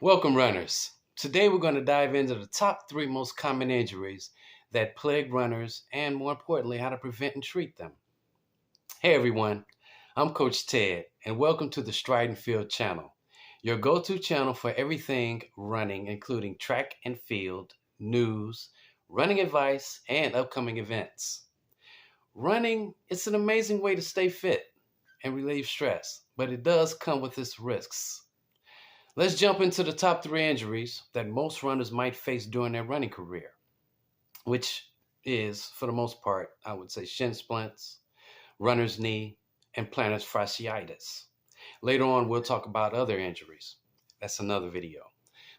Welcome, runners. Today we're going to dive into the top three most common injuries that plague runners and, more importantly, how to prevent and treat them. Hey, everyone. I'm Coach Ted, and welcome to the Stride and Field channel, your go to channel for everything running, including track and field, news, running advice, and upcoming events. Running is an amazing way to stay fit and relieve stress, but it does come with its risks. Let's jump into the top three injuries that most runners might face during their running career, which is, for the most part, I would say shin splints, runner's knee, and plantar fasciitis. Later on, we'll talk about other injuries. That's another video.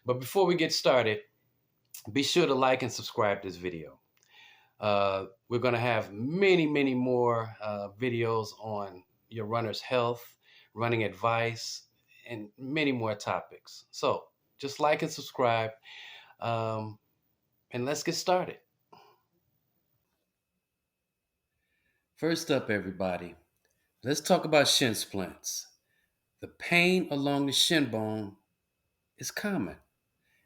But before we get started, be sure to like and subscribe to this video. We're going to have many more videos on your runner's health, running advice, and many more topics. So just like and subscribe, um, and let's get started. First up, everybody, let's talk about shin splints. The pain along the shin bone is common,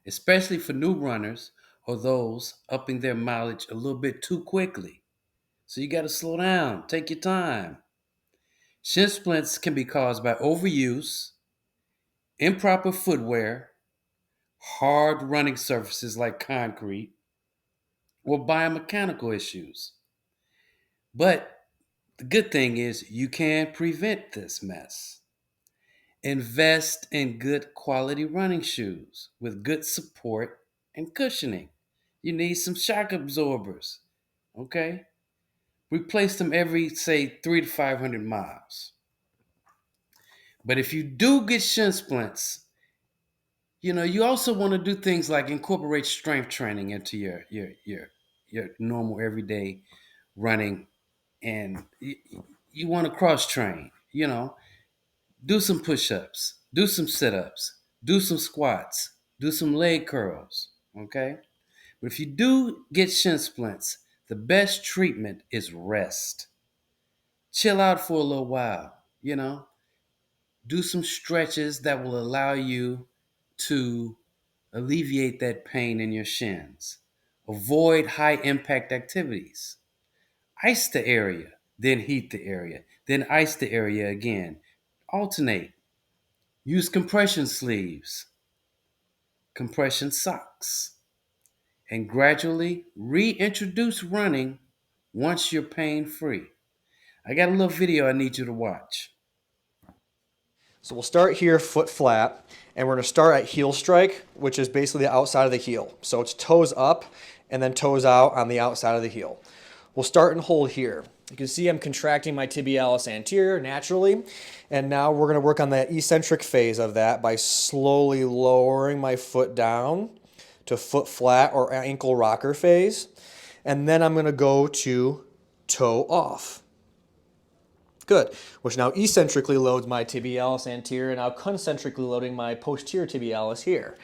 especially for new runners or those upping their mileage a little bit too quickly. So you got to slow down, take your time. Shin splints can be caused by overuse, improper footwear, hard running surfaces like concrete, or biomechanical issues. But the good thing is you can prevent this mess. Invest in good quality running shoes with good support and cushioning. You need some shock absorbers, okay? Replace them every, say, 300 to 500 miles. But if you do get shin splints, you also want to do things like incorporate strength training into your normal everyday running, and you want to cross train. Do some push-ups, do some sit-ups, do some squats, do some leg curls. Okay, but if you do get shin splints, the best treatment is rest. Chill out for a little while. Do some stretches that will allow you to alleviate that pain in your shins. Avoid high impact activities. Ice the area, then heat the area, then ice the area again. Alternate. Use compression sleeves, compression socks, and gradually reintroduce running once you're pain free. I got a little video I need you to watch. So we'll start here foot flat, and we're going to start at heel strike, which is basically the outside of the heel. So it's toes up and then toes out on the outside of the heel. We'll start and hold here. You can see I'm contracting my tibialis anterior naturally, and now we're going to work on the eccentric phase of that by slowly lowering my foot down to foot flat or ankle rocker phase, and then I'm going to go to toe off. Good, which now eccentrically loads my tibialis anterior, and now concentrically loading my posterior tibialis here.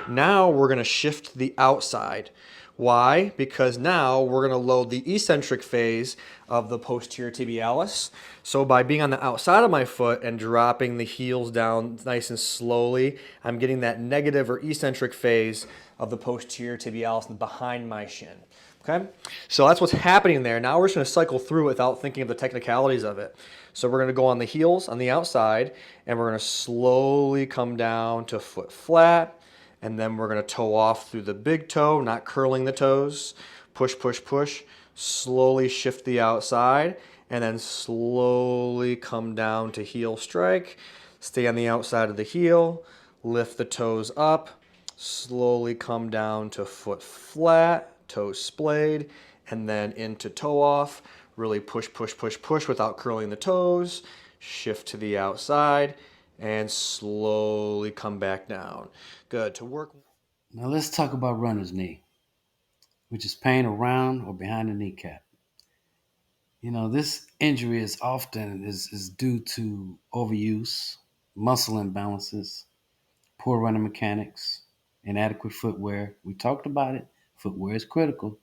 Now we're going to shift the outside. Why? Because now we're going to load the eccentric phase of the posterior tibialis. So by being on the outside of my foot and dropping the heels down nice and slowly, I'm getting that negative or eccentric phase of the posterior tibialis behind my shin. Okay, so that's what's happening there. Now we're just going to cycle through without thinking of the technicalities of it. So we're going to go on the heels on the outside, and we're going to slowly come down to foot flat, and then we're going to toe off through the big toe, not curling the toes. Push, push, push. Slowly shift the outside, and then slowly come down to heel strike. Stay on the outside of the heel. Lift the toes up. Slowly come down to foot flat. Toes splayed, and then into toe off. Really push, push, push, push without curling the toes. Shift to the outside and slowly come back down. Good. To work. Now let's talk about runner's knee, which is pain around or behind the kneecap. This injury is due to overuse, muscle imbalances, poor running mechanics, inadequate footwear. We talked about it. Footwear is critical.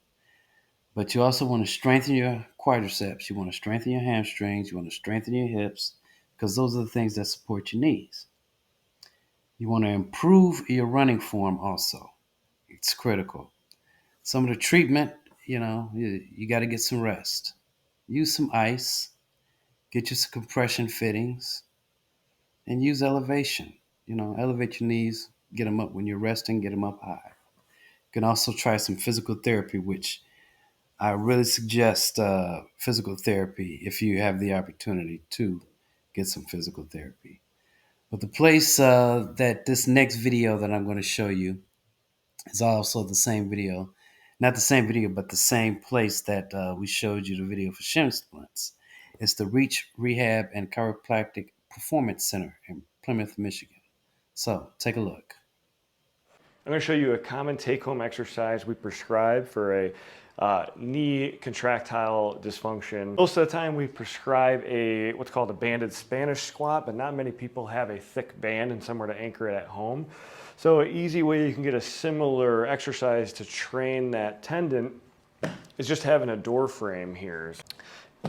But you also want to strengthen your quadriceps. You want to strengthen your hamstrings. You want to strengthen your hips because those are the things that support your knees. You want to improve your running form also. It's critical. Some of the treatment, you got to get some rest. Use some ice, get you some compression fittings, and use elevation. Elevate your knees, get them up when you're resting, get them up high. You can also try some physical therapy, which I really suggest physical therapy if you have the opportunity to get some physical therapy. But the place that this next video that I'm going to show you is also the same video. Not the same video, but the same place that we showed you the video for Shin Splints. It's the Reach Rehab and Chiropractic Performance Center in Plymouth, Michigan. So take a look. I'm going to show you a common take-home exercise we prescribe for a knee contractile dysfunction. Most of the time we prescribe what's called a banded Spanish squat, but not many people have a thick band and somewhere to anchor it at home. So an easy way you can get a similar exercise to train that tendon is just having a door frame here.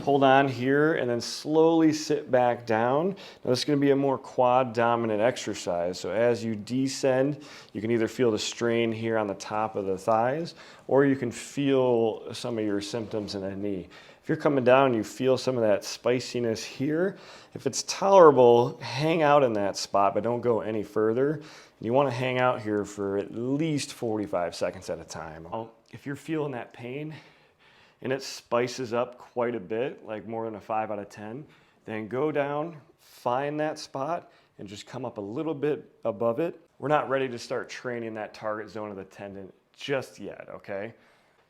Hold on here and then slowly sit back down. Now this is going to be a more quad dominant exercise. So as you descend, you can either feel the strain here on the top of the thighs, or you can feel some of your symptoms in the knee. If you're coming down, you feel some of that spiciness here. If it's tolerable, hang out in that spot, but don't go any further. You want to hang out here for at least 45 seconds at a time. If you're feeling that pain, and it spices up quite a bit, like more than a 5 out of 10, then go down, find that spot, and just come up a little bit above it. We're not ready to start training that target zone of the tendon just yet, okay?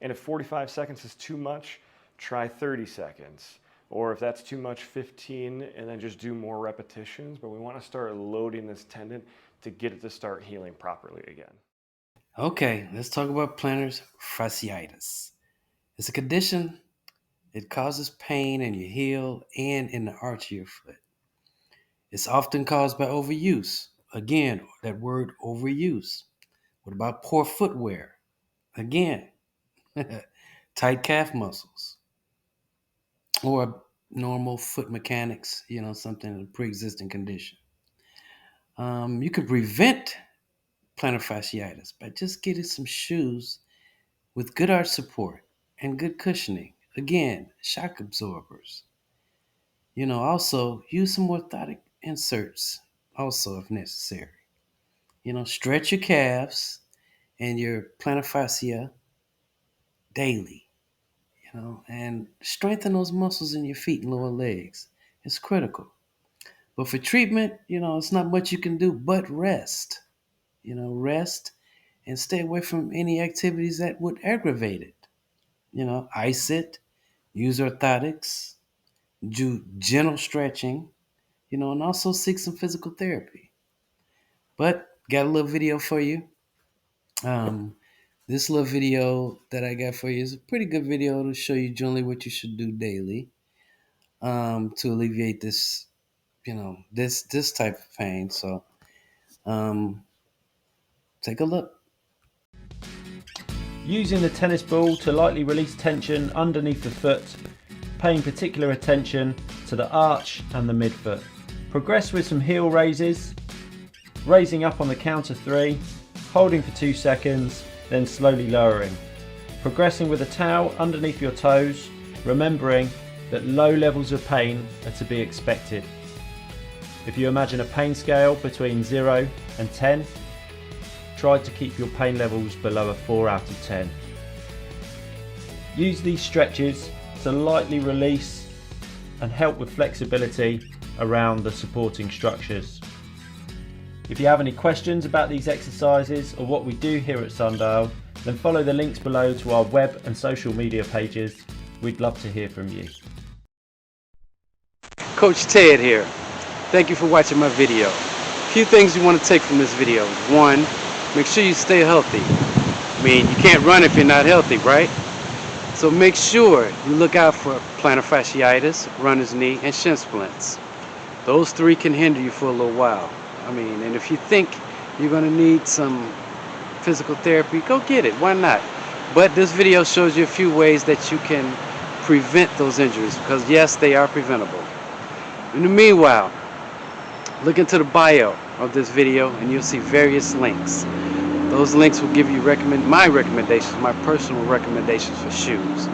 And if 45 seconds is too much, try 30 seconds. Or if that's too much, 15, and then just do more repetitions. But we want to start loading this tendon to get it to start healing properly again. Okay, let's talk about plantar fasciitis. It's a condition. It causes pain in your heel and in the arch of your foot. It's often caused by overuse. Again, that word overuse. What about poor footwear? Again, tight calf muscles or normal foot mechanics, something, a pre-existing condition. You could prevent plantar fasciitis by just getting some shoes with good arch support and good cushioning. Again, shock absorbers. Also use some orthotic inserts also if necessary. Stretch your calves and your plantar fascia daily, and strengthen those muscles in your feet and lower legs. It's critical. But for treatment, it's not much you can do but rest. Rest and stay away from any activities that would aggravate it. Ice it, use orthotics, do gentle stretching, and also seek some physical therapy. But got a little video for you. This little video that I got for you is a pretty good video to show you generally what you should do daily to alleviate this, this type of pain. So take a look. Using the tennis ball to lightly release tension underneath the foot, paying particular attention to the arch and the midfoot. Progress with some heel raises, raising up on the count of 3, holding for 2 seconds, then slowly lowering. Progressing with a towel underneath your toes, remembering that low levels of pain are to be expected. If you imagine a pain scale between 0 and 10, try to keep your pain levels below a 4 out of 10. Use these stretches to lightly release and help with flexibility around the supporting structures. If you have any questions about these exercises or what we do here at Sundial, then follow the links below to our web and social media pages. We'd love to hear from you. Coach Ted here. Thank you for watching my video. A few things you want to take from this video. 1, make sure you stay healthy. You can't run if you're not healthy, right? So make sure you look out for plantar fasciitis, runner's knee, and shin splints. Those 3 can hinder you for a little while. And if you think you're going to need some physical therapy, go get it. Why not? But this video shows you a few ways that you can prevent those injuries, because yes, they are preventable. In the meanwhile, look into the bio of this video and you'll see various links. Those links will give you my recommendations, my personal recommendations for shoes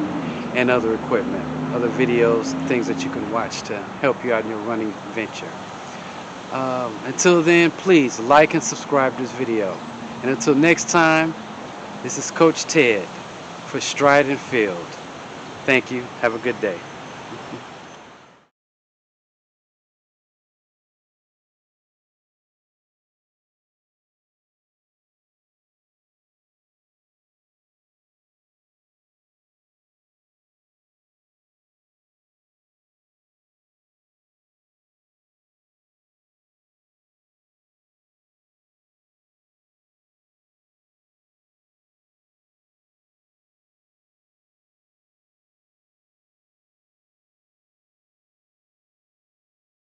and other equipment, other videos, things that you can watch to help you out in your running venture. Until then, please like and subscribe to this video. And until next time, this is Coach Ted for Stride and Field. Thank you. Have a good day.